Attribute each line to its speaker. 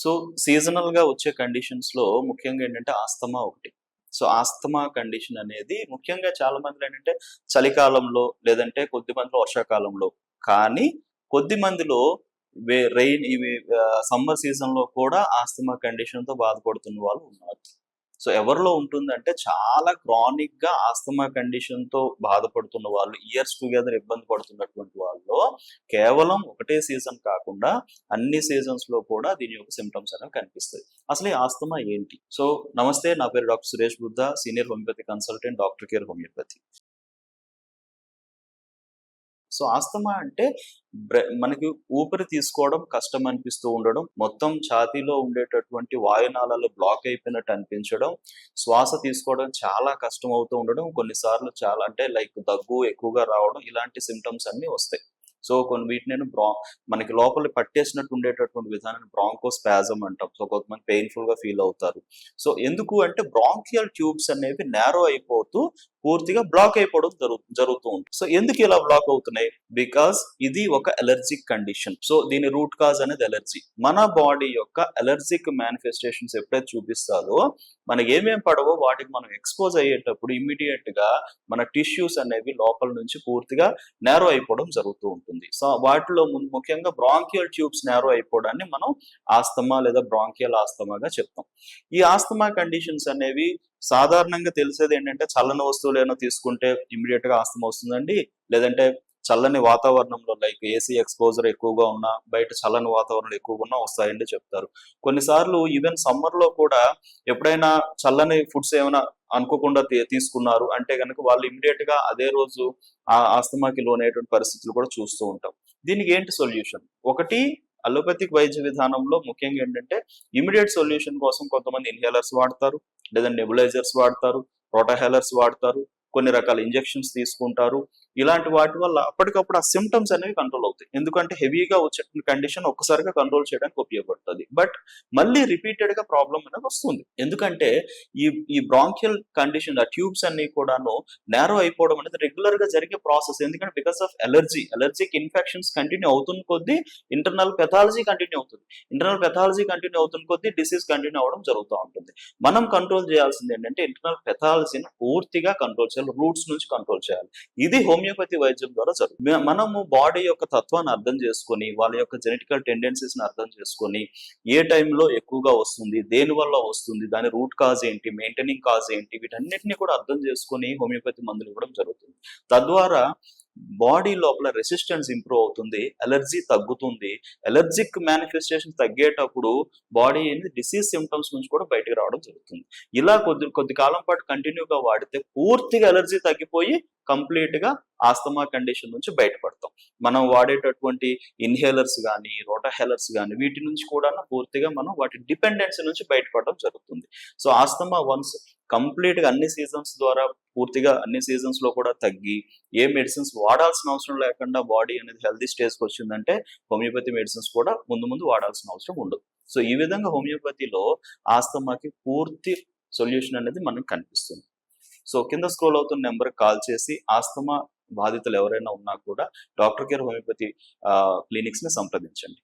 Speaker 1: So, సీజనల్‌గా వచ్చే కండిషన్స్‌లో ముఖ్యంగా ఏంటంటే ఆస్తమా ఒకటి. సో, ఆస్తమా కండిషన్ అనేది ముఖ్యంగా చాలా మందిలో ఏంటంటే చలికాలంలో లేదంటే కొద్ది మందిలో వర్షాకాలంలో. కానీ కొద్ది మందిలో రెయిన్ ఇవి సమ్మర్ సీజన్‌లో కూడా ఆస్తమా కండిషన్‌తో బాధపడుతున్న వాళ్ళు ఉన్నారు. సో, ఎవరిలో ఉంటుందంటే చాలా క్రానిక్‌గా ఆస్తమా కండిషన్‌తో బాధపడుతున్న వాళ్ళు ఇయర్స్ టుగెదర్ ఇబ్బంది పడుతున్నటువంటి వాళ్ళలో కేవలం ఒకటే సీజన్ కాకుండా అన్ని సీజన్స్‌లో కూడా దీని యొక్క సింప్టమ్స్ అనేవి కనిపిస్తాయి. అసలు ఈ ఆస్తమా ఏంటి? సో, నమస్తే. నా పేరు doctor Suresh Buddha, senior homeopathy consultant, doctor care homeopathy. So, asthma అంటే మనకి ఊపిరి తీసుకోవడం కష్టం అనిపిస్తూ ఉండడం, మొత్తం ఛాతీలో ఉండేటటువంటి వాయునాళాలు బ్లాక్ అయిపోయినట్టు అనిపించడం, శ్వాస తీసుకోవడం చాలా కష్టం అవుతూ ఉండడం, కొన్నిసార్లు చాలా అంటే లైక్ దగ్గు ఎక్కువగా రావడం, ఇలాంటి సింప్టమ్స్ అన్నీ వస్తాయి. సో, వీటినేమో మనకి లోపల పట్టేసినట్టు ఉండేటటువంటి విధానాన్ని బ్రాంకోస్పాజమ్ అంటాం. సో, కొంతమంది పెయిన్‌ఫుల్‌గా ఫీల్ అవుతారు. సో, ఎందుకు అంటే బ్రాంకియల్ ట్యూబ్స్ అనేవి నారో అయిపోతూ పూర్తిగా బ్లాక్ అయిపోవడం జరుగుతూ ఉంటుంది. సో, ఎందుకు ఇలా బ్లాక్ అవుతున్నాయి? బికాజ్ ఇది ఒక అలర్జిక్ కండిషన్. సో, దీని రూట్ కాజ్ అనేది అలర్జీ. మన బాడీ యొక్క అలర్జిక్ మేనిఫెస్టేషన్స్ ఎప్పుడైతే చూపిస్తాదో మనకి ఏమేం పడవో వాటికి మనం ఎక్స్‌పోజ్ అయ్యేటప్పుడు ఇమ్మీడియేట్‌గా మన టిష్యూస్ అనేవి లోపల నుంచి పూర్తిగా నారో అయిపోవడం జరుగుతూ ఉంటుంది. సో, వాటిలో ముఖ్యంగా బ్రాంకియల్ ట్యూబ్స్ నారో అయిపోవడాన్ని మనం ఆస్తమా లేదా బ్రాంకియల్ ఆస్తమాగా చెప్తాం. ఈ ఆస్తమా కండిషన్స్ అనేవి సాధారణంగా తెలిసేది ఏంటంటే చల్లని వస్తువులు ఏమైనా తీసుకుంటే ఇమ్మీడియేట్ గా ఆస్తమా వస్తుందండి. లేదంటే చల్లని వాతావరణంలో లైక్ ఏసీ ఎక్స్‌పోజర్ ఎక్కువగా ఉన్నా, బయట చల్లని వాతావరణం ఎక్కువగా ఉన్నా వస్తాయండి చెప్తారు. కొన్నిసార్లు ఈవెన్ సమ్మర్ లో కూడా ఎప్పుడైనా చల్లని ఫుడ్స్ ఏమైనా అనుకోకుండా తీసుకున్నారు అంటే గనక వాళ్ళు ఇమ్మీడియేట్ గా అదే రోజు ఆస్తమాకి లోనయ్యేటువంటి పరిస్థితులు కూడా చూస్తూ ఉంటాం. దీనికి ఏంటి సొల్యూషన్? ఒకటి, అలోపతిక్ వైద్య విధానంలో ముఖ్యంగా ఏంటంటే ఇమ్మీడియేట్ సొల్యూషన్ కోసం కొంతమంది ఇన్హేలర్స్ వాడతారు, లేదా నెబులైజర్స్ వాడతారు, ప్రోటాహెలర్స్ వాడతారు, కొన్ని రకాల ఇంజెక్షన్స్ తీసుకుంటారు. ఇలాంటి వాటి వల్ల అప్పటికప్పుడు ఆ సింప్టమ్స్ అనేవి కంట్రోల్ అవుతాయి. ఎందుకంటే హెవీగా వచ్చేటువంటి కండిషన్ ఒక్కసారిగా కంట్రోల్ చేయడానికి ఉపయోగపడుతుంది. బట్ మళ్ళీ రిపీటెడ్ గా ప్రాబ్లం అనేది వస్తుంది. ఎందుకంటే ఈ ఈ బ్రాంకియల్ కండిషన్, ఆ ట్యూబ్స్ అన్ని కూడాను నారో అయిపోవడం అనేది రెగ్యులర్ గా జరిగే ప్రాసెస్. ఎందుకంటే because of allergic infections continue అవుతున్న కొద్దీ ఇంటర్నల్ పెథాలజీ కంటిన్యూ అవుతుంది. ఇంటర్నల్ పెథాలజీ కంటిన్యూ అవుతున్న కొద్దీ డిసీజ్ కంటిన్యూ అవ్వడం జరుగుతూ ఉంటుంది. మనం కంట్రోల్ చేయాల్సింది ఏంటంటే ఇంటర్నల్ పెథాలజీని పూర్తిగా కంట్రోల్ చేయాలి, రూట్స్ నుంచి కంట్రోల్ చేయాలి. ఇది హోమియోపతి వైద్యం ద్వారా జరుగుతుంది. మనము బాడీ యొక్క తత్వాన్ని అర్థం చేసుకొని, వాళ్ళ యొక్క జెనెటికల్ టెండెన్సీస్ ని అర్థం చేసుకొని, ఏ టైంలో ఎక్కువగా వస్తుంది, దేని వల్ల వస్తుంది, దాని రూట్ కాజ్ ఏంటి, మెయింటైనింగ్ కాజ్ ఏంటి, వీటన్నిటిని కూడా అర్థం చేసుకొని హోమియోపతి మందులు ఇవ్వడం జరుగుతుంది. తద్వారా బాడీ లోపల రెసిస్టెన్స్ ఇంప్రూవ్ అవుతుంది, అలర్జీ తగ్గుతుంది. అలర్జిక్ మేనిఫెస్టేషన్ తగ్గేటప్పుడు బాడీ అనేది డిసీజ్ సింప్టమ్స్ నుంచి కూడా బయటకు రావడం జరుగుతుంది. ఇలా కొద్ది కాలం పాటు కంటిన్యూగా వాడితే పూర్తిగా అలర్జీ తగ్గిపోయి కంప్లీట్ గా ఆస్తమా కండిషన్ నుంచి బయటపడతాం. మనం వాడేటటువంటి ఇన్హేలర్స్ గానీ, రోటాహెలర్స్ గానీ వీటి నుంచి కూడా పూర్తిగా మనం వాటి డిపెండెన్సీ నుంచి బయటపడడం జరుగుతుంది. సో, ఆస్తమా వన్స్ కంప్లీట్ గా అన్ని సీజన్స్ ద్వారా పూర్తిగా అన్ని సీజన్స్ లో కూడా తగ్గి ఏ మెడిసిన్స్ వాడాల్సిన అవసరం లేకుండా బాడీ అనేది హెల్తీ స్టేజ్కి వచ్చిందంటే హోమియోపతి మెడిసిన్స్ కూడా ముందు వాడాల్సిన అవసరం ఉండదు. సో, ఈ విధంగా హోమియోపతిలో ఆస్తమాకి పూర్తి సొల్యూషన్ అనేది మనకు కనిపిస్తుంది. సో, కింద స్క్రోల్ అవుతున్న నెంబర్కి కాల్ చేసి ఆస్తమా బాధితులు ఎవరైనా ఉన్నా కూడా డాక్టర్ కేర్ హోమియోపతి క్లినిక్స్ ని సంప్రదించండి.